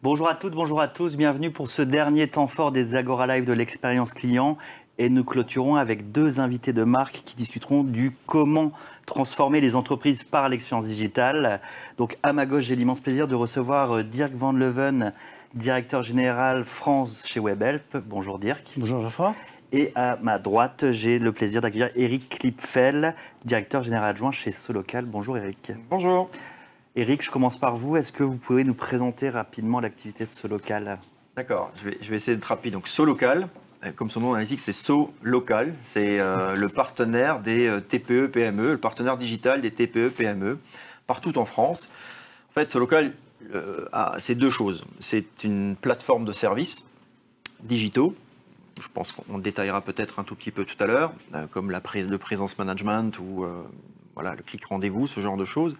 Bonjour à toutes, bonjour à tous, bienvenue pour ce dernier temps fort des Agora Live de l'expérience client. Et nous clôturons avec deux invités de marque qui discuteront du comment transformer les entreprises par l'expérience digitale. Donc à ma gauche, j'ai l'immense plaisir de recevoir Dirk Van Leuven, directeur général France chez Webhelp. Bonjour Dirk. Bonjour Geoffroy. Et à ma droite, j'ai le plaisir d'accueillir Eric Klipfel, directeur général adjoint chez Solocal. Bonjour Eric. Bonjour. Eric, je commence par vous. Est-ce que vous pouvez nous présenter rapidement l'activité de Solocal ? D'accord, je vais essayer d'être rapide. Donc Solocal, comme son nom l'indique, c'est So-Local. C'est le partenaire des TPE-PME, le partenaire digital des TPE-PME, partout en France. En fait, Solocal, c'est deux choses. C'est une plateforme de services digitaux. Je pense qu'on détaillera peut-être un tout petit peu tout à l'heure, comme le présence management ou voilà, le clic rendez-vous, ce genre de choses.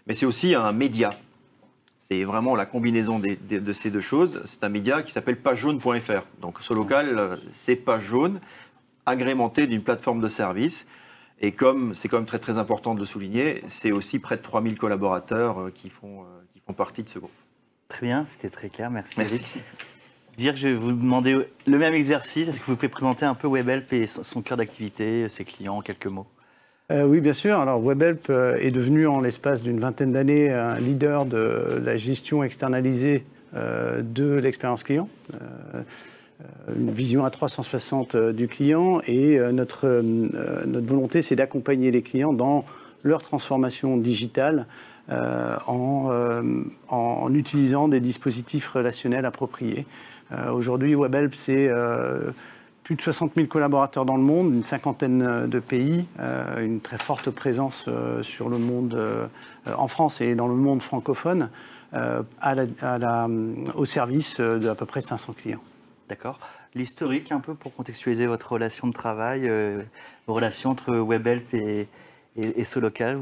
Mais c'est aussi un média. C'est vraiment la combinaison de ces deux choses. C'est un média qui s'appelle pagejaune.fr. Donc Solocal, c'est Page Jaune, agrémenté d'une plateforme de services. Et comme c'est quand même très très important de le souligner, c'est aussi près de 3000 collaborateurs qui font partie de ce groupe. Très bien, c'était très clair, merci. Eric. Dirk, je vais vous demander le même exercice. Est-ce que vous pouvez présenter un peu Webhelp et son cœur d'activité, ses clients, en quelques mots ? Oui, bien sûr. Alors, Webhelp est devenu, en l'espace d'une vingtaine d'années, un leader de la gestion externalisée de l'expérience client. Une vision à 360 du client. Et notre volonté, c'est d'accompagner les clients dans leur transformation digitale en utilisant des dispositifs relationnels appropriés. Aujourd'hui, Webhelp, c'est plus de 60 000 collaborateurs dans le monde, une cinquantaine de pays, une très forte présence sur le monde, en France et dans le monde francophone, au service d'à peu près 500 clients. D'accord. L'historique, un peu pour contextualiser votre relation de travail, vos relations entre Webhelp et Solocal.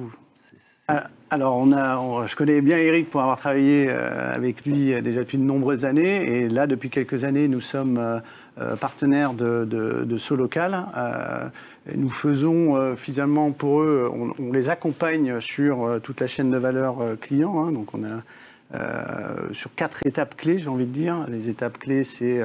Alors, je connais bien Eric pour avoir travaillé avec lui déjà depuis de nombreuses années. Et là, depuis quelques années, nous sommes partenaires de Solocal. Nous faisons finalement pour eux, on les accompagne sur toute la chaîne de valeur client. Donc, on a sur 4 étapes clés, j'ai envie de dire. Les étapes clés, c'est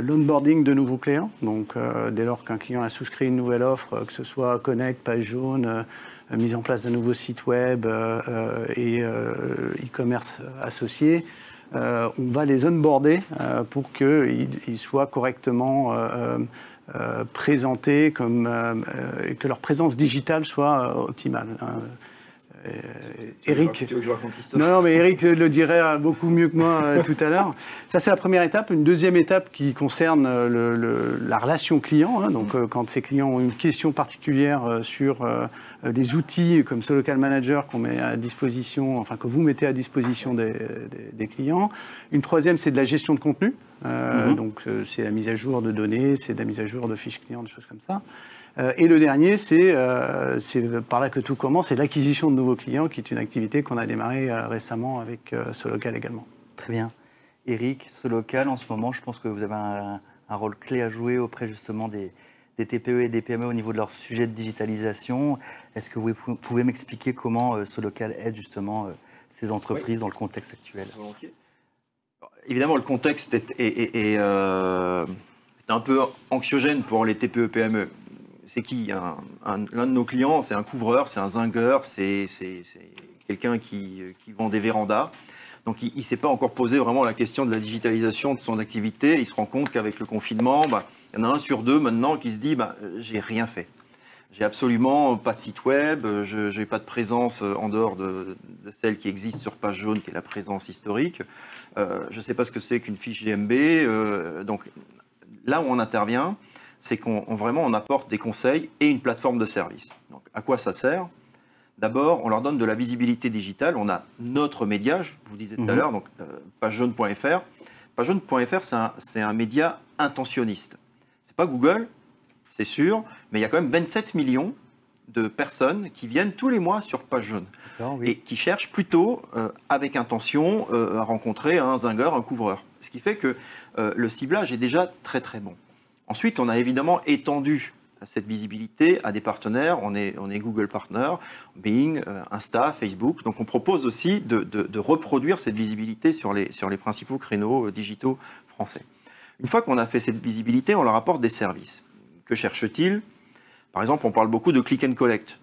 l'onboarding de nouveaux clients. Donc, dès lors qu'un client a souscrit une nouvelle offre, que ce soit Connect, Page Jaune, mise en place d'un nouveau site web et e-commerce associé, on va les onboarder pour qu'ils soient correctement présentés et que leur présence digitale soit optimale. Eric, non, mais Eric le dirait beaucoup mieux que moi tout à l'heure. Ça, c'est la première étape. Une deuxième étape qui concerne la relation client. Donc, quand ces clients ont une question particulière sur les outils comme Solocal Manager qu'on met à disposition, enfin que vous mettez à disposition des clients. Une troisième, c'est de la gestion de contenu. Donc, c'est la mise à jour de données, c'est de la mise à jour de fiches clients, des choses comme ça. Et le dernier, c'est par là que tout commence, c'est l'acquisition de nouveaux clients, qui est une activité qu'on a démarrée récemment avec Solocal également. Très bien. Eric, Solocal, en ce moment, je pense que vous avez un rôle clé à jouer auprès justement des TPE et des PME au niveau de leur sujet de digitalisation. Est-ce que vous pouvez m'expliquer comment Solocal aide justement ces entreprises dans le contexte actuel ? Évidemment, le contexte est un peu anxiogène pour les TPE-PME. C'est qui l'un de nos clients, c'est un couvreur, c'est un zingueur, c'est quelqu'un qui vend des vérandas. Donc il ne s'est pas encore posé vraiment la question de la digitalisation de son activité. Il se rend compte qu'avec le confinement, il y en a 1 sur 2 maintenant qui se dit j'ai rien fait. J'ai absolument pas de site web, je n'ai pas de présence en dehors de celle qui existe sur Page Jaune, qui est la présence historique. Je ne sais pas ce que c'est qu'une fiche GMB. Donc là où on intervient, c'est qu'on apporte des conseils et une plateforme de service. Donc, à quoi ça sert ? D'abord, on leur donne de la visibilité digitale. On a notre média, je vous disais tout à l'heure, donc pagejaune.fr. Pagejaune.fr, c'est un média intentionniste. Ce n'est pas Google, c'est sûr, mais il y a quand même 27 millions de personnes qui viennent tous les mois sur Page Jaune et qui cherchent plutôt, avec intention, à rencontrer un zingueur, un couvreur. Ce qui fait que le ciblage est déjà très très bon. Ensuite, on a évidemment étendu cette visibilité à des partenaires. On est Google Partner, Bing, Insta, Facebook. Donc on propose aussi de reproduire cette visibilité sur les principaux créneaux digitaux français. Une fois qu'on a fait cette visibilité, on leur apporte des services. Que cherchent-ils? Par exemple, on parle beaucoup de click and collect.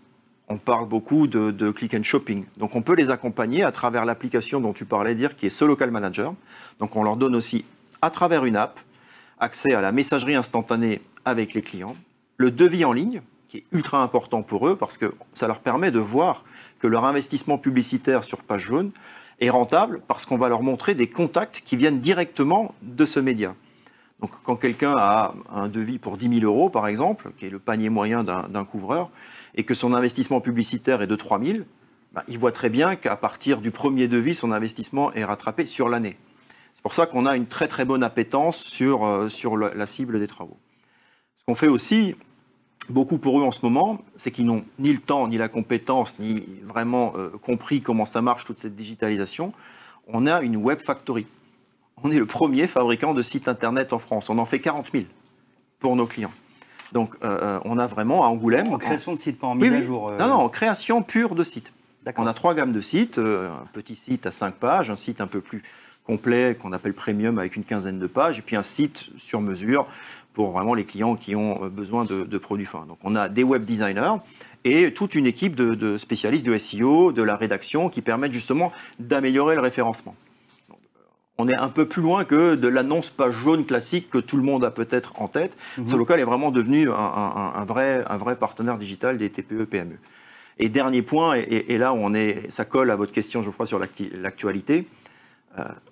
On parle beaucoup de click and shopping. Donc on peut les accompagner à travers l'application dont tu parlais, dire qui est SoLocal Manager. Donc on leur donne aussi, à travers une app, accès à la messagerie instantanée avec les clients, le devis en ligne, qui est ultra important pour eux parce que ça leur permet de voir que leur investissement publicitaire sur page jaune est rentable parce qu'on va leur montrer des contacts qui viennent directement de ce média. Donc quand quelqu'un a un devis pour 10 000 euros, par exemple, qui est le panier moyen d'un couvreur, et que son investissement publicitaire est de 3 000, il voit très bien qu'à partir du premier devis, son investissement est rattrapé sur l'année. C'est pour ça qu'on a une très très bonne appétence sur la cible des travaux. Ce qu'on fait aussi, beaucoup pour eux en ce moment, c'est qu'ils n'ont ni le temps, ni la compétence, ni vraiment compris comment ça marche, toute cette digitalisation. On a une web factory. On est le premier fabricant de sites internet en France. On en fait 40 000 pour nos clients. Donc, on a vraiment à Angoulême. En création de sites, pas en mise à jour. Non, en création pure de sites. On a 3 gammes de sites. Un petit site à 5 pages, un site un peu plus complet qu'on appelle premium avec une quinzaine de pages, et puis un site sur mesure pour vraiment les clients qui ont besoin de produits fins. Donc, on a des web designers et toute une équipe de spécialistes de SEO, de la rédaction, qui permettent justement d'améliorer le référencement. On est un peu plus loin que de l'annonce page jaune classique que tout le monde a peut-être en tête. SoLocal est vraiment devenu un vrai partenaire digital des TPE-PME. Et dernier point, et là où ça colle à votre question, Geoffroy, sur l'actualité,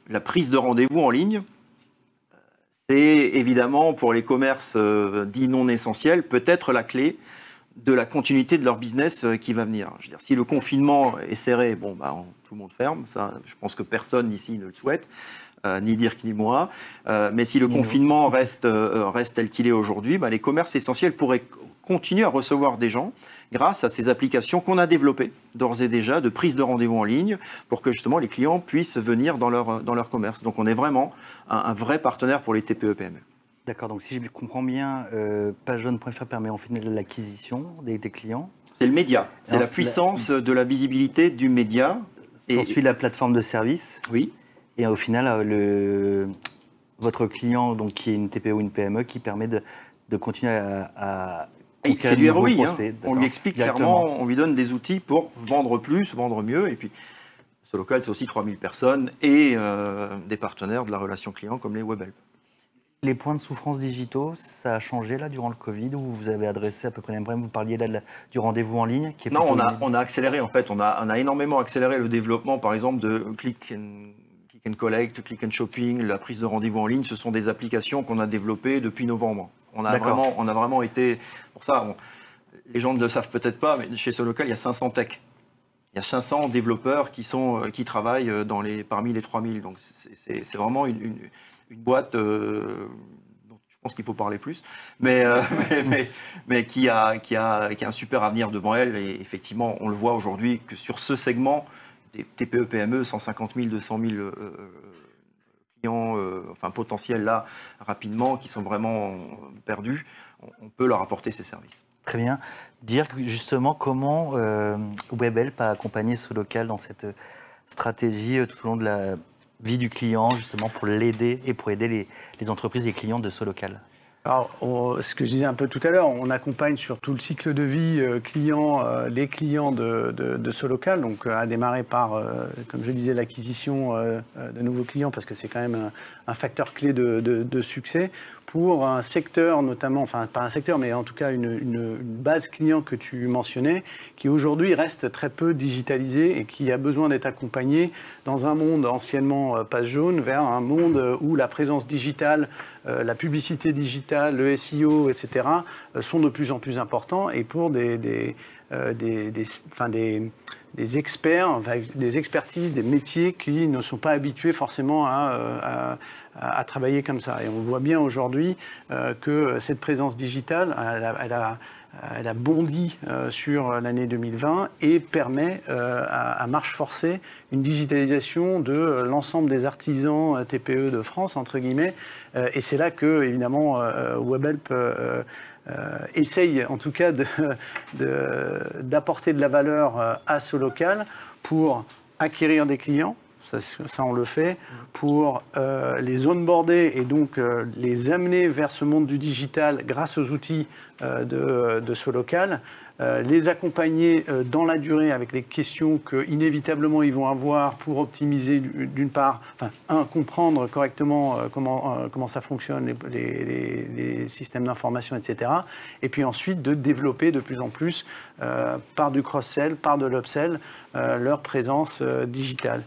la prise de rendez-vous en ligne, c'est évidemment pour les commerces dits non essentiels, peut-être la clé de la continuité de leur business qui va venir. Je veux dire, si le confinement est serré, tout le monde ferme. Ça, je pense que personne ici ne le souhaite, ni Dirk ni moi. Mais si le confinement reste tel qu'il est aujourd'hui, les commerces essentiels pourraient continuer à recevoir des gens grâce à ces applications qu'on a développées d'ores et déjà de prise de rendez-vous en ligne pour que justement les clients puissent venir dans leur commerce. Donc on est vraiment un vrai partenaire pour les TPE-PME. D'accord, donc si je comprends bien, pagejaune.fr permet en final l'acquisition des clients. C'est le média, c'est la puissance de la visibilité du média. S'ensuit la plateforme de service. Oui. Et au final, votre client, donc, qui est une TPE ou une PME, qui permet de continuer à c'est du ROI. On lui explique clairement, on lui donne des outils pour vendre plus, vendre mieux. Et puis, SoLocal, c'est aussi 3000 personnes et des partenaires de la relation client comme les Webhelp. Les points de souffrance digitaux, ça a changé là durant le Covid, où vous avez adressé à peu près les mêmes problèmes. Vous parliez là du rendez-vous en ligne. Non, on a accéléré en fait. On a énormément accéléré le développement, par exemple, de click and collect, click and shopping, la prise de rendez-vous en ligne. Ce sont des applications qu'on a développées depuis novembre. On a vraiment été. Pour ça, les gens ne le savent peut-être pas, mais chez SoLocal, il y a 500 tech. Il y a 500 développeurs qui travaillent parmi les 3000. Donc c'est vraiment une boîte dont je pense qu'il faut parler plus, mais qui a un super avenir devant elle. Et effectivement, on le voit aujourd'hui que sur ce segment, des TPE, PME, 150 000, 200 000 clients potentiels là, rapidement, qui sont vraiment perdus, on peut leur apporter ces services. Très bien. Dire justement comment Webhelp a accompagné SoLocal dans cette stratégie tout au long de la vie du client, justement pour l'aider et pour aider les entreprises et les clients de SoLocal. Alors, ce que je disais un peu tout à l'heure, on accompagne sur tout le cycle de vie les clients de SoLocal, donc à démarrer par, comme je disais, l'acquisition de nouveaux clients, parce que c'est quand même un facteur clé de succès pour un secteur notamment, enfin pas un secteur, mais en tout cas une base client que tu mentionnais, qui aujourd'hui reste très peu digitalisée et qui a besoin d'être accompagnée dans un monde anciennement page jaune vers un monde où la présence digitale, la publicité digitale, le SEO, etc. sont de plus en plus importants, et pour des experts, des expertises, des métiers qui ne sont pas habitués forcément à travailler comme ça. Et on voit bien aujourd'hui que cette présence digitale, elle a bondi sur l'année 2020 et permet à marche forcée une digitalisation de l'ensemble des artisans TPE de France, entre guillemets. Et c'est là que, évidemment, Webhelp essaye en tout cas d'apporter de la valeur à Solocal pour acquérir des clients. Ça, on le fait pour les onboarder et donc les amener vers ce monde du digital grâce aux outils de Solocal, les accompagner dans la durée avec les questions qu'inévitablement ils vont avoir pour optimiser d'une part, comprendre correctement comment ça fonctionne, les systèmes d'information, etc. Et puis ensuite de développer de plus en plus par du cross-sell, par de l'upsell, leur présence digitale.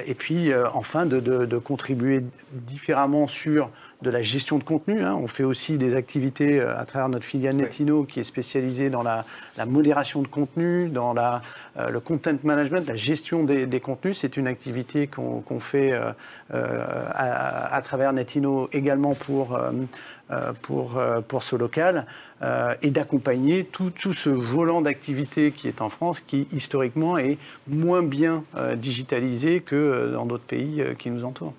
Et puis enfin de contribuer différemment sur de la gestion de contenu. On fait aussi des activités à travers notre filiale Netino qui est spécialisée dans la modération de contenu, dans le content management, la gestion des contenus. C'est une activité qu'on fait à travers Netino également pour Solocal et d'accompagner tout ce volant d'activité qui est en France, qui historiquement est moins bien digitalisé que dans d'autres pays qui nous entourent.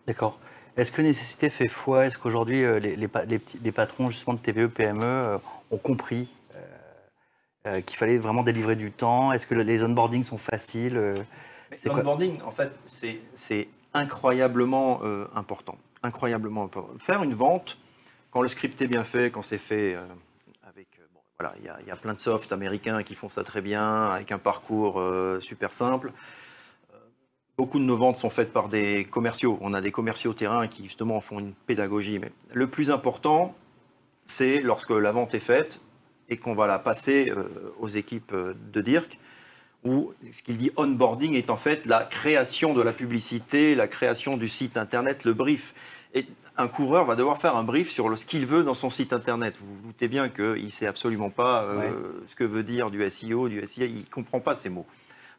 D'accord. Est-ce que nécessité fait foi? Est-ce qu'aujourd'hui les patrons justement de TPE, PME ont compris qu'il fallait vraiment délivrer du temps? Est-ce que les onboardings sont faciles? L'onboarding, en fait, c'est incroyablement important. Incroyablement important. Faire une vente, quand le script est bien fait, quand c'est fait avec... voilà, il y a plein de softs américains qui font ça très bien, avec un parcours super simple. Beaucoup de nos ventes sont faites par des commerciaux. On a des commerciaux terrain qui justement font une pédagogie. Mais le plus important, c'est lorsque la vente est faite et qu'on va la passer aux équipes de Dirk, où ce qu'il dit onboarding est en fait la création de la publicité, la création du site internet, le brief. Et un couvreur va devoir faire un brief sur ce qu'il veut dans son site internet. Vous vous doutez bien qu'il ne sait absolument pas ce que veut dire du SEO, du SEA, il ne comprend pas ces mots.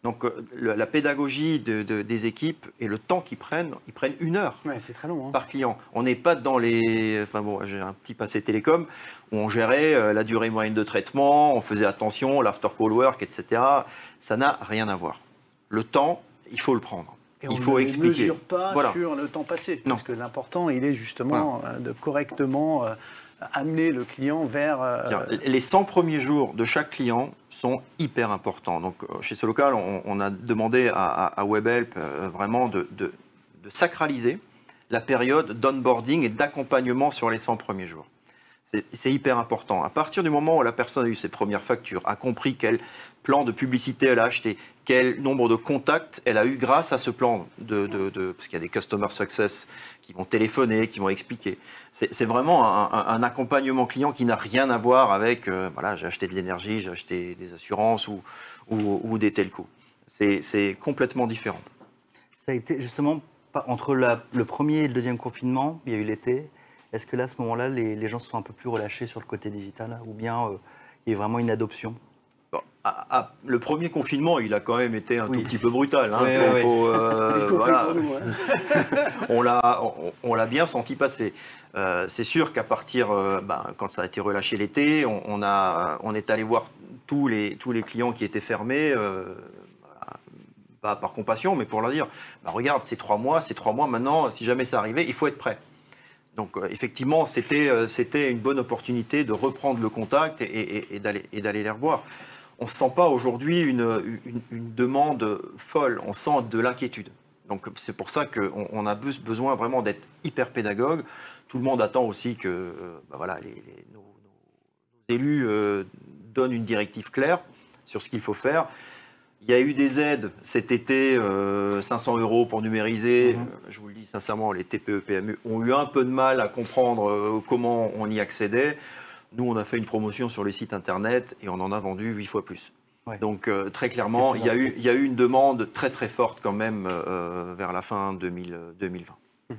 Donc la pédagogie des équipes et le temps qu'ils prennent, ils prennent 1 heure c'est très long, par client. On n'est pas dans les... Enfin bon, j'ai un petit passé télécom où on gérait la durée moyenne de traitement, on faisait attention, l'after call work, etc. Ça n'a rien à voir. Le temps, il faut le prendre. Et il faut expliquer. On ne mesure pas sur le temps passé. Parce que l'important, il est justement de correctement... amener le client vers... Les 100 premiers jours de chaque client sont hyper importants. Donc, chez Solocal, on a demandé à Webhelp vraiment de sacraliser la période d'onboarding et d'accompagnement sur les 100 premiers jours. C'est hyper important. À partir du moment où la personne a eu ses premières factures, a compris quel plan de publicité elle a acheté, quel nombre de contacts elle a eu grâce à ce plan, parce qu'il y a des customer success qui vont téléphoner, qui vont expliquer. C'est vraiment un accompagnement client qui n'a rien à voir avec voilà, j'ai acheté de l'énergie, j'ai acheté des assurances ou des telcos. C'est complètement différent. Ça a été justement entre le premier et le deuxième confinement, il y a eu l'été. Est-ce que là, à ce moment-là, les gens se sont un peu plus relâchés sur le côté digital ou bien il y a vraiment une adoption? Le premier confinement, il a quand même été un tout petit peu brutal. Hein. Voilà. On l'a bien senti passer. C'est sûr qu'à partir, quand ça a été relâché l'été, on est allé voir tous les clients qui étaient fermés, pas par compassion, mais pour leur dire, regarde, c'est 3 mois maintenant, si jamais ça arrivait, il faut être prêt. Donc effectivement, c'était une bonne opportunité de reprendre le contact et d'aller les revoir. On ne sent pas aujourd'hui une demande folle, on sent de l'inquiétude. Donc c'est pour ça qu'on a besoin vraiment d'être hyper pédagogue. Tout le monde attend aussi que nos élus donnent une directive claire sur ce qu'il faut faire. Il y a eu des aides cet été, 500 € pour numériser. Je vous le dis sincèrement, les TPE, PME ont eu un peu de mal à comprendre comment on y accédait. Nous, on a fait une promotion sur les sites internet et on en a vendu 8 fois plus. Ouais. Donc très clairement, il y a eu une demande très très forte quand même vers la fin 2020. Très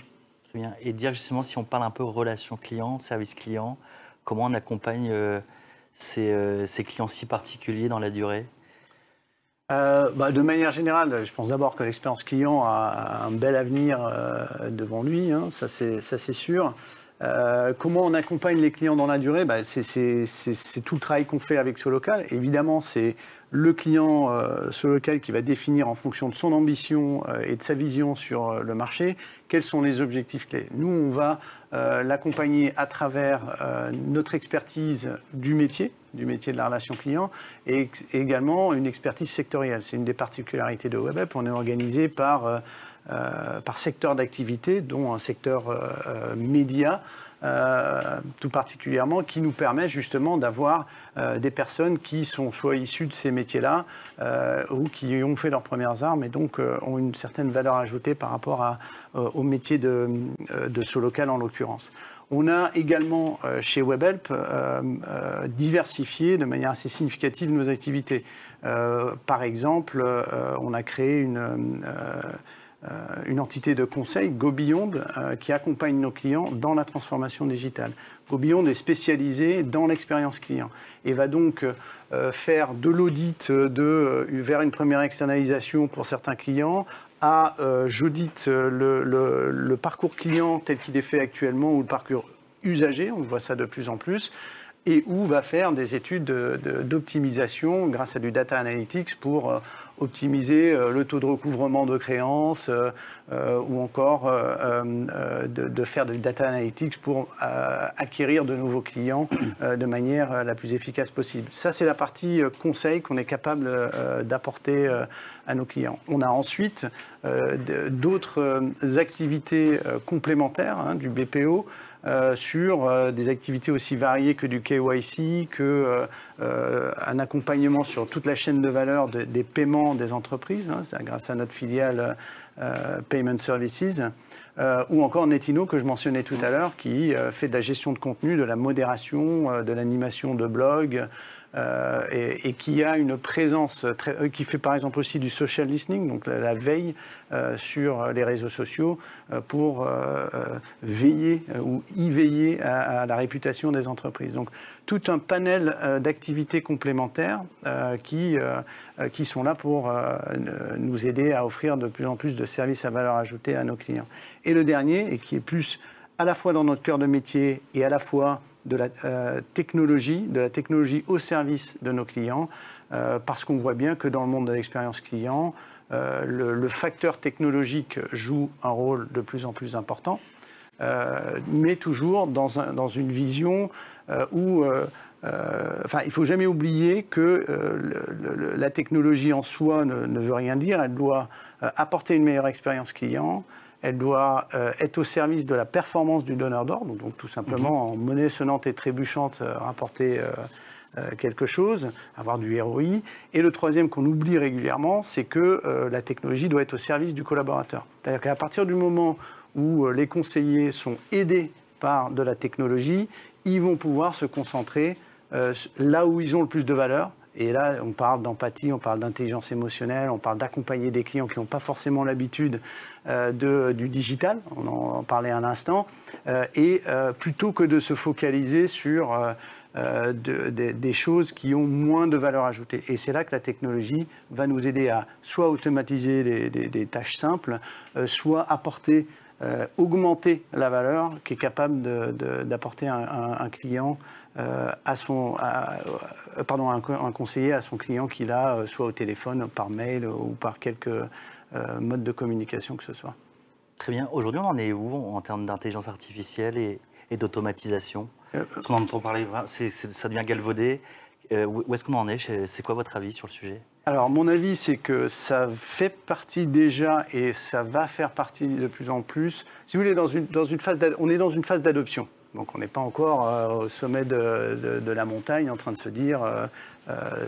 bien. Et dire justement, si on parle un peu relation client, service client, comment on accompagne ces clients si particuliers dans la durée? De manière générale, je pense d'abord que l'expérience client a un bel avenir devant lui, hein, ça c'est sûr. Comment on accompagne les clients dans la durée? C'est tout le travail qu'on fait avec Solocal. Évidemment, c'est le client Solocal qui va définir en fonction de son ambition et de sa vision sur le marché quels sont les objectifs clés. Nous, on va l'accompagner à travers notre expertise du métier de la relation client et également une expertise sectorielle. C'est une des particularités de WebHelp. On est organisé par secteur d'activité, dont un secteur média, tout particulièrement, qui nous permet justement d'avoir des personnes qui sont soit issues de ces métiers-là ou qui ont fait leurs premières armes et donc ont une certaine valeur ajoutée par rapport au métier de Solocal en l'occurrence. On a également chez WebHelp diversifié de manière assez significative nos activités. Par exemple, on a créé une entité de conseil, GoBeyond, qui accompagne nos clients dans la transformation digitale. GoBeyond est spécialisé dans l'expérience client et va donc faire de l'audit vers une première externalisation pour certains clients à j'audite le parcours client tel qu'il est fait actuellement ou le parcours usager, on voit ça de plus en plus, et où va faire des études d'optimisation grâce à du data analytics pour optimiser le taux de recouvrement de créances ou encore de faire du data analytics pour acquérir de nouveaux clients de manière la plus efficace possible. Ça, c'est la partie conseil qu'on est capable d'apporter à nos clients. On a ensuite d'autres activités complémentaires du BPO, sur des activités aussi variées que du KYC, un accompagnement sur toute la chaîne de valeur des paiements des entreprises, grâce à notre filiale Payment Services, ou encore Netino que je mentionnais tout à l'heure, qui fait de la gestion de contenu, de la modération, de l'animation de blogs, et qui a une présence, qui fait par exemple aussi du social listening, donc la veille sur les réseaux sociaux pour veiller ou y veiller à la réputation des entreprises. Donc tout un panel d'activités complémentaires qui sont là pour nous aider à offrir de plus en plus de services à valeur ajoutée à nos clients. Et le dernier, et qui est plus à la fois dans notre cœur de métier et à la fois de la technologie au service de nos clients, parce qu'on voit bien que dans le monde de l'expérience client, le facteur technologique joue un rôle de plus en plus important, mais toujours dans une vision où il ne faut jamais oublier que la technologie en soi ne veut rien dire, elle doit apporter une meilleure expérience client. Elle doit être au service de la performance du donneur d'ordre, donc tout simplement en monnaie sonnante et trébuchante rapporter quelque chose, avoir du ROI. Et le troisième qu'on oublie régulièrement, c'est que la technologie doit être au service du collaborateur. C'est-à-dire qu'à partir du moment où les conseillers sont aidés par de la technologie, ils vont pouvoir se concentrer là où ils ont le plus de valeur. Et là, on parle d'empathie, on parle d'intelligence émotionnelle, on parle d'accompagner des clients qui n'ont pas forcément l'habitude du digital, on en parlait à l'instant, et plutôt que de se focaliser sur des choses qui ont moins de valeur ajoutée. Et c'est là que la technologie va nous aider à soit automatiser des tâches simples, soit apporter, augmenter la valeur qu'est capable d'apporter un client un conseiller à son client qu'il a, soit au téléphone, par mail ou par quelque mode de communication que ce soit. Très bien. Aujourd'hui, on en est où en termes d'intelligence artificielle et d'automatisation? Parce qu'on en entend parler, ça devient galvaudé. Où est-ce qu'on en est? C'est quoi votre avis sur le sujet? Alors, mon avis, c'est que ça fait partie déjà et ça va faire partie de plus en plus. Si vous voulez, on est dans une phase d'adoption. Donc on n'est pas encore au sommet de la montagne en train de se dire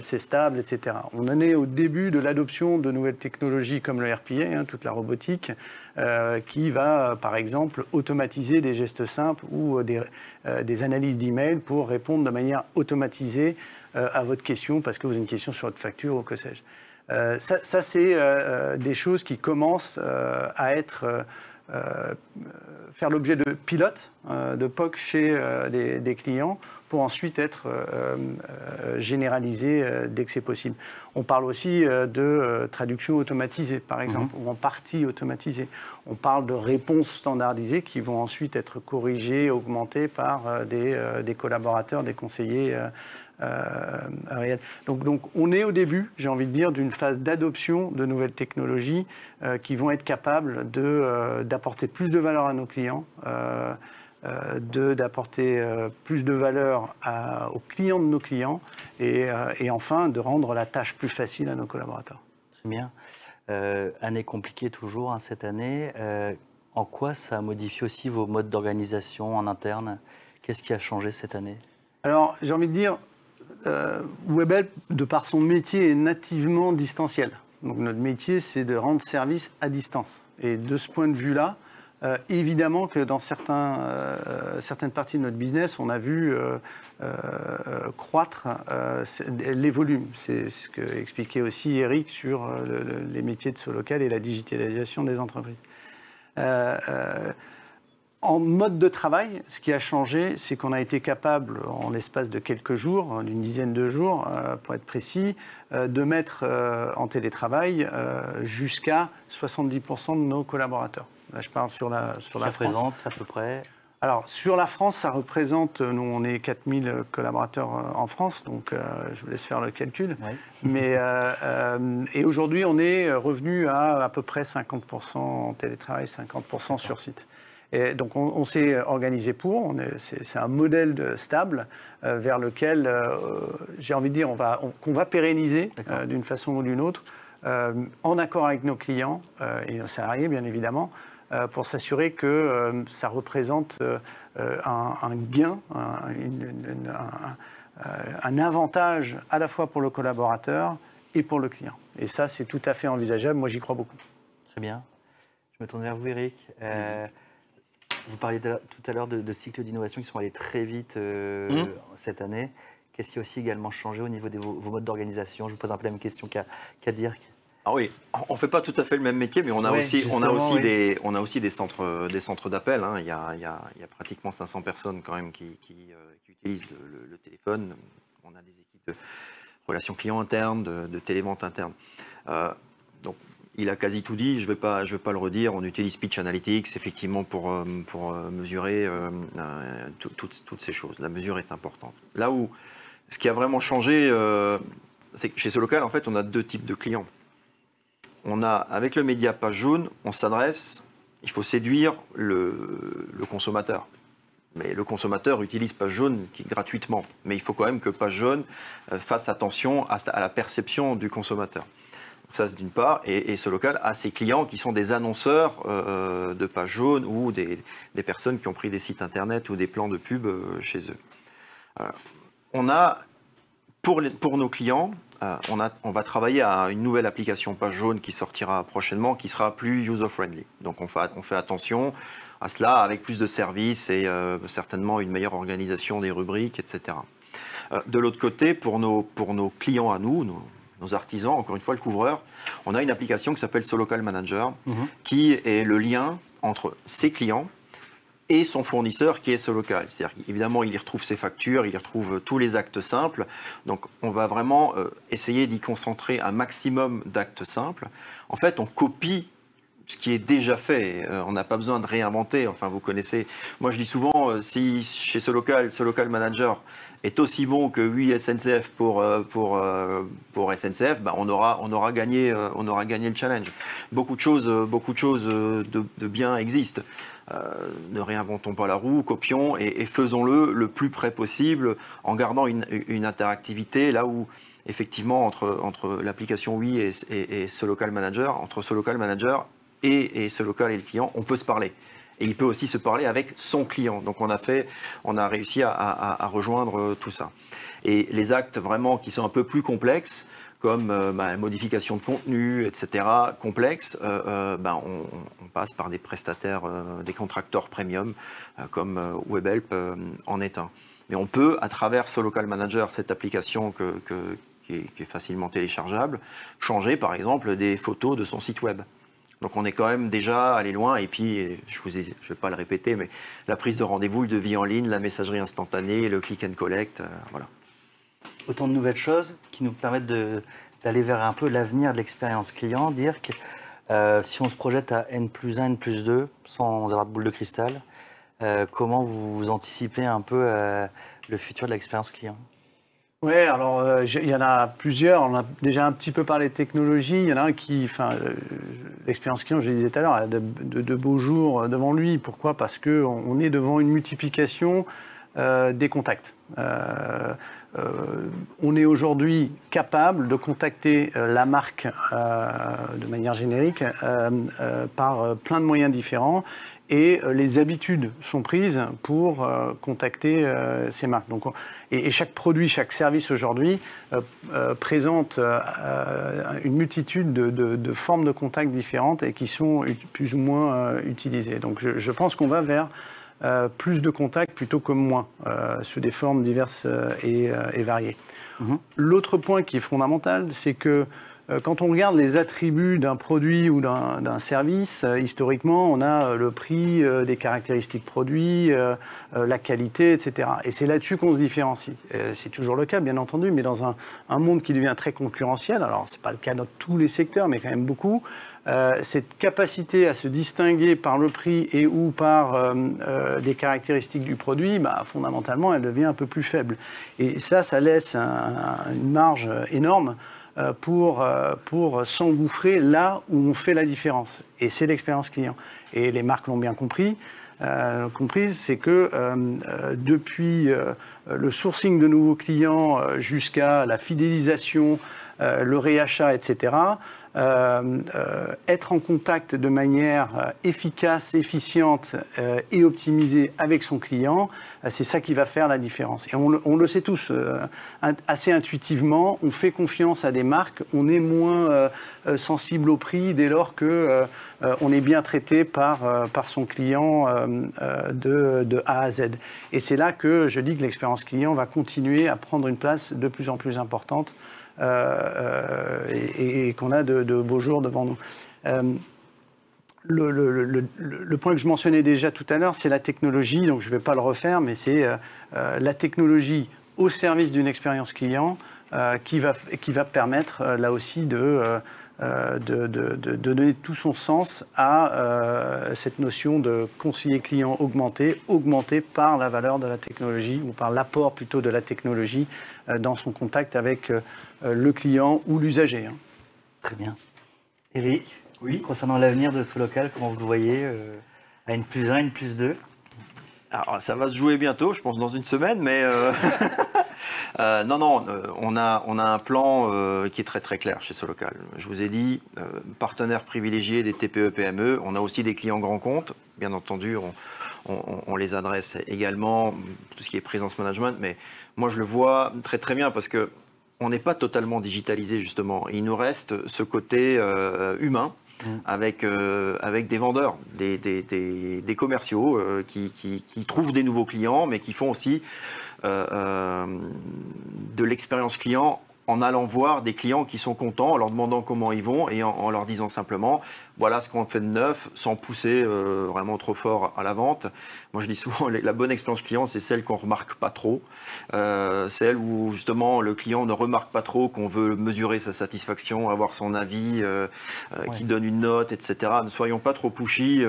c'est stable, etc. On en est au début de l'adoption de nouvelles technologies comme le RPA, toute la robotique, qui va par exemple automatiser des gestes simples ou des analyses d'email pour répondre de manière automatisée à votre question parce que vous avez une question sur votre facture ou que sais-je. Ça c'est des choses qui commencent à être... faire l'objet de pilotes, de POC chez des clients pour ensuite être généralisé dès que c'est possible. On parle aussi de traduction automatisée, par exemple, ou en partie automatisée. On parle de réponses standardisées qui vont ensuite être corrigées, augmentées par des collaborateurs, des conseillers réels. Donc on est au début, j'ai envie de dire, d'une phase d'adoption de nouvelles technologies qui vont être capables d'apporter plus de valeur à nos clients, d'apporter plus de valeur aux clients de nos clients et enfin de rendre la tâche plus facile à nos collaborateurs. Très bien. Année compliquée toujours cette année. En quoi ça a modifié aussi vos modes d'organisation en interne? Qu'est-ce qui a changé cette année? Alors j'ai envie de dire, Webhelp, de par son métier, est nativement distanciel. Donc notre métier, c'est de rendre service à distance. Et de ce point de vue-là, évidemment que dans certaines parties de notre business, on a vu croître les volumes. C'est ce que expliquait aussi Eric sur les métiers de Solocal et la digitalisation des entreprises. En mode de travail, ce qui a changé, c'est qu'on a été capable, en l'espace de quelques jours, d'une dizaine de jours, pour être précis, de mettre en télétravail jusqu'à 70% de nos collaborateurs. Là, je parle sur la France. Ça représente à peu près? Alors, sur la France, ça représente, nous, on est 4000 collaborateurs en France, donc je vous laisse faire le calcul. Oui. Et aujourd'hui, on est revenu à peu près 50% en télétravail, 50% sur site. Et donc, on s'est organisé pour, c'est un modèle stable vers lequel, j'ai envie de dire, qu'on va pérenniser d'une façon ou d'une autre, en accord avec nos clients et nos salariés, bien évidemment, pour s'assurer que ça représente un gain, un avantage à la fois pour le collaborateur et pour le client. Et ça, c'est tout à fait envisageable. Moi, j'y crois beaucoup. Très bien. Je me tourne vers vous, Eric. Vous parliez tout à l'heure de cycles d'innovation qui sont allés très vite cette année. Qu'est-ce qui a aussi également changé au niveau de vos modes d'organisation? Je vous pose un peu la même question qu'à Dirk. Ah oui, on ne fait pas tout à fait le même métier, mais on a aussi des centres d'appel. Hein. Il y a pratiquement 500 personnes quand même qui utilisent le téléphone. On a des équipes de relations clients internes, de télévente interne. Donc, il a quasi tout dit, je vais pas le redire. On utilise Pitch Analytics effectivement pour mesurer toutes ces choses. La mesure est importante. Là où ce qui a vraiment changé, c'est que chez Solocal, en fait, on a deux types de clients. On a, avec le média Page Jaune, on s'adresse, il faut séduire le consommateur. Mais le consommateur utilise Page Jaune gratuitement. Mais il faut quand même que Page Jaune fasse attention à la perception du consommateur. Ça, c'est d'une part. Et Solocal a ses clients qui sont des annonceurs de Page Jaune ou des personnes qui ont pris des sites internet ou des plans de pub chez eux. On a, pour nos clients, on va travailler à une nouvelle application Page Jaune qui sortira prochainement, qui sera plus user-friendly. Donc on fait attention à cela, avec plus de services et certainement une meilleure organisation des rubriques, etc. De l'autre côté, pour nos clients à nous, nos artisans, encore une fois le couvreur, on a une application qui s'appelle Solocal Manager, qui est le lien entre ses clients et son fournisseur qui est Solocal. C'est-à-dire qu'évidemment, il y retrouve ses factures, il y retrouve tous les actes simples. Donc, on va vraiment essayer d'y concentrer un maximum d'actes simples. En fait, on copie ce qui est déjà fait. On n'a pas besoin de réinventer. Enfin, vous connaissez. Moi, je dis souvent, si chez Solocal Manager est aussi bon que 8 SNCF pour SNCF, ben on aura gagné le challenge. Beaucoup de choses de bien existent. Ne réinventons pas la roue, copions et faisons-le le plus près possible en gardant une interactivité là où effectivement entre l'application Oui et Solocal Manager, entre Solocal Manager et Solocal et le client, on peut se parler. Et il peut aussi se parler avec son client. Donc on a réussi à rejoindre tout ça. Et les actes vraiment qui sont un peu plus complexes, comme modification de contenu, etc., complexes, on passe par des prestataires, des contracteurs premium, comme Webhelp en est un. Mais on peut, à travers Solocal Manager, cette application qui est facilement téléchargeable, changer par exemple des photos de son site web. Donc on est quand même déjà allé loin. Et puis, je ne vais pas le répéter, mais la prise de rendez-vous, le devis en ligne, la messagerie instantanée, le click and collect, voilà. Autant de nouvelles choses qui nous permettent d'aller vers un peu l'avenir de l'expérience client, dire que si on se projette à N+1, N+2, sans avoir de boule de cristal, comment vous anticipez un peu le futur de l'expérience client? Oui, alors il y en a plusieurs. On a déjà un petit peu parlé de technologie. Il y en a un qui, l'expérience client, je le disais tout à l'heure, a de beaux jours devant lui. Pourquoi? Parce qu'on est devant une multiplication des contacts. On est aujourd'hui capable de contacter la marque de manière générique par plein de moyens différents. Et les habitudes sont prises pour contacter ces marques. Donc, et chaque produit, chaque service aujourd'hui présente une multitude de formes de contacts différentes et qui sont plus ou moins utilisées. Donc je pense qu'on va vers plus de contacts plutôt que moins, sous des formes diverses et variées. L'autre point qui est fondamental, c'est que quand on regarde les attributs d'un produit ou d'un service, historiquement, on a le prix, des caractéristiques produits, la qualité, etc. Et c'est là-dessus qu'on se différencie. C'est toujours le cas, bien entendu, mais dans un monde qui devient très concurrentiel, alors ce n'est pas le cas dans tous les secteurs, mais quand même beaucoup, cette capacité à se distinguer par le prix et ou par des caractéristiques du produit, fondamentalement, elle devient un peu plus faible. Et ça laisse une marge énorme pour s'engouffrer là où on fait la différence. Et c'est l'expérience client. Et les marques l'ont bien comprise, c'est que depuis le sourcing de nouveaux clients jusqu'à la fidélisation, le réachat, etc., être en contact de manière efficace, efficiente et optimisée avec son client, c'est ça qui va faire la différence. Et on le sait tous, assez intuitivement, on fait confiance à des marques, on est moins sensible au prix dès lors que on est bien traité par son client de A à Z. Et c'est là que je dis que l'expérience client va continuer à prendre une place de plus en plus importante et qu'on a de beaux jours devant nous. Le point que je mentionnais déjà tout à l'heure, c'est la technologie, donc je ne vais pas le refaire, mais c'est la technologie au service d'une expérience client qui va permettre là aussi de donner tout son sens à cette notion de conseiller client augmenté par la valeur de la technologie ou par l'apport plutôt de la technologie dans son contact avec le client ou l'usager. Très bien. Eric, oui, concernant l'avenir de Solocal, comment vous le voyez à N+1, N+2? Alors, ça va se jouer bientôt, je pense dans une semaine, mais non, on a un plan qui est très très clair chez Solocal. Je vous ai dit, partenaire privilégié des TPE-PME, on a aussi des clients grands comptes, bien entendu, on les adresse également, tout ce qui est présence management, mais moi je le vois très très bien parce que on n'est pas totalement digitalisé justement. Il nous reste ce côté humain. Avec des vendeurs, des commerciaux qui trouvent des nouveaux clients, mais qui font aussi de l'expérience client en allant voir des clients qui sont contents, en leur demandant comment ils vont et en leur disant simplement voilà ce qu'on fait de neuf, sans pousser vraiment trop fort à la vente. Moi je dis souvent la bonne expérience client, c'est celle qu'on ne remarque pas trop, celle où justement le client ne remarque pas trop, qu'on veut mesurer sa satisfaction, avoir son avis, qui donne une note, etc. Ne soyons pas trop pushy,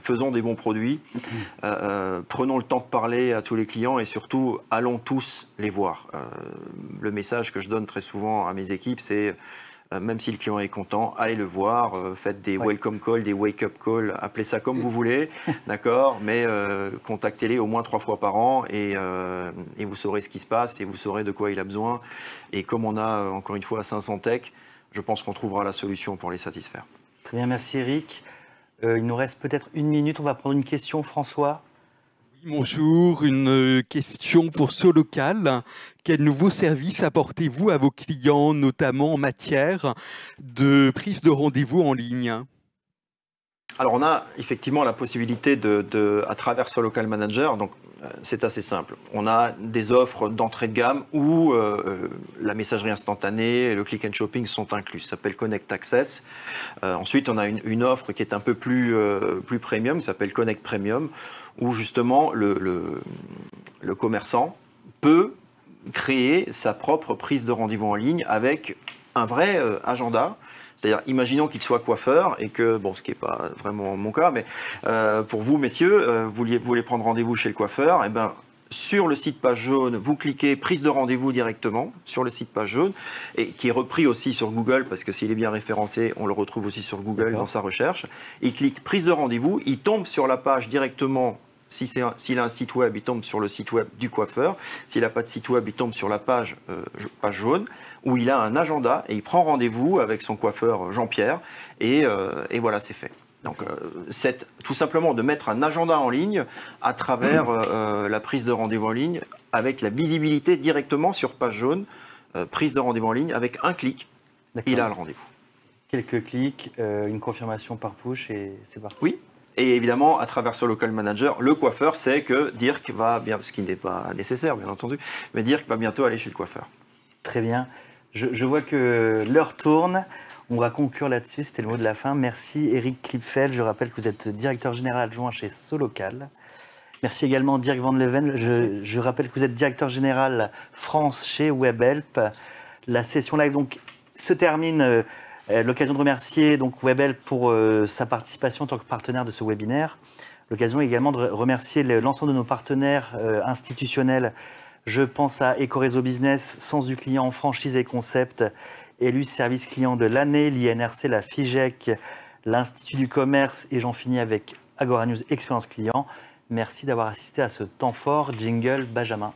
faisons des bons produits, prenons le temps de parler à tous les clients et surtout allons tous les voir. Le message que je donne très souvent à mes équipes, c'est même si le client est content, allez le voir, faites des welcome calls, des wake-up calls, appelez ça comme vous voulez, d'accord, mais contactez-les au moins 3 fois par an et vous saurez ce qui se passe et vous saurez de quoi il a besoin. Et comme on a encore une fois 500 tech, je pense qu'on trouvera la solution pour les satisfaire. Très bien, merci Eric. Il nous reste peut-être 1 minute, on va prendre une question, François. Bonjour, une question pour Solocal. Quels nouveaux services apportez-vous à vos clients, notamment en matière de prise de rendez-vous en ligne? Alors on a effectivement la possibilité à travers ce Local Manager, donc c'est assez simple. On a des offres d'entrée de gamme où la messagerie instantanée et le click and shopping sont inclus. Ça s'appelle Connect Access. Ensuite on a une offre qui est un peu plus premium, qui s'appelle Connect Premium, où justement le commerçant peut créer sa propre prise de rendez-vous en ligne avec un vrai agenda. C'est-à-dire, imaginons qu'il soit coiffeur et que, bon, ce qui n'est pas vraiment mon cas, mais pour vous, messieurs, vous voulez prendre rendez-vous chez le coiffeur, et ben, sur le site Page Jaune, vous cliquez prise de rendez-vous directement sur le site Page Jaune, et qui est repris aussi sur Google, parce que s'il est bien référencé, on le retrouve aussi sur Google dans sa recherche. Il clique prise de rendez-vous, il tombe sur la page directement. S'il a un site web, il tombe sur le site web du coiffeur. S'il n'a pas de site web, il tombe sur la page jaune où il a un agenda et il prend rendez-vous avec son coiffeur Jean-Pierre et voilà, c'est fait. Donc, c'est tout simplement de mettre un agenda en ligne à travers la prise de rendez-vous en ligne avec la visibilité directement sur Page Jaune, prise de rendez-vous en ligne avec un clic, il a le rendez-vous. Quelques clics, une confirmation par push et c'est parti. Oui. Et évidemment, à travers ce Local Manager, le coiffeur sait que Dirk va bien, ce qui n'est pas nécessaire, bien entendu, mais Dirk va bientôt aller chez le coiffeur. Très bien. Je vois que l'heure tourne. On va conclure là-dessus. C'était le mot de la fin. Merci Eric Klipfeld. Je rappelle que vous êtes directeur général adjoint chez Solocal. Merci également Dirk Van Leven. Je rappelle que vous êtes directeur général France chez Webhelp. La session live donc se termine. L'occasion de remercier donc Webhelp pour sa participation en tant que partenaire de ce webinaire. L'occasion également de remercier l'ensemble de nos partenaires institutionnels. Je pense à Ecoréseau Business, Sens du client, franchise et concept, élu service client de l'année, l'INRC, la FIGEC, l'Institut du commerce et j'en finis avec Agora News Expérience Client. Merci d'avoir assisté à ce temps fort. Jingle Benjamin.